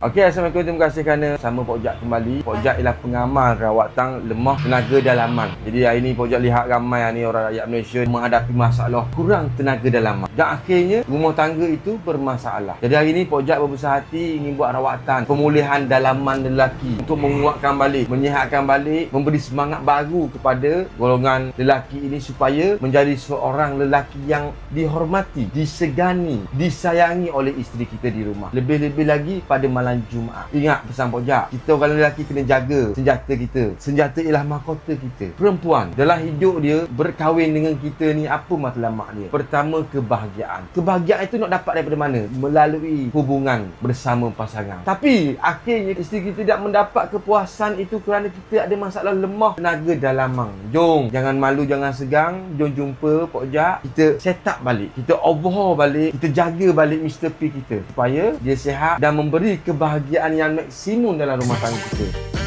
Okey, Assalamualaikum. Terima kasih kerana sama Pak Ojak kembali. Pak Ojak ialah pengamal rawatan lemah tenaga dalaman. Jadi hari ni Pak Ojak lihat ramai ni orang rakyat Malaysia menghadapi masalah kurang tenaga dalaman. Dan akhirnya rumah tangga itu bermasalah. Jadi hari ni Pak Ojak berbesar hati ingin buat rawatan pemulihan dalaman lelaki untuk menguatkan balik, menyihatkan balik, memberi semangat baru kepada golongan lelaki ini supaya menjadi seorang lelaki yang dihormati, disegani, disayangi oleh isteri kita di rumah. Lebih-lebih lagi pada malam Jumaat. Ingat pesan Pak Ojak, kita orang lelaki kena jaga senjata kita. Senjata ialah mahkota kita. Perempuan dalam hidup dia berkahwin dengan kita ni, apa matlamat dia? Pertama, kebahagiaan. Kebahagiaan itu nak dapat daripada mana? Melalui hubungan bersama pasangan. Tapi akhirnya isteri kita tidak mendapat kepuasan itu kerana kita ada masalah lemah tenaga dalaman. Jom, jangan malu, jangan segang. Jom jumpa Pak Ojak. Kita set up balik, kita overhaul balik, kita jaga balik Mr. P kita supaya dia sihat dan memberi kebahagiaan yang maksimum dalam rumah tangga kita.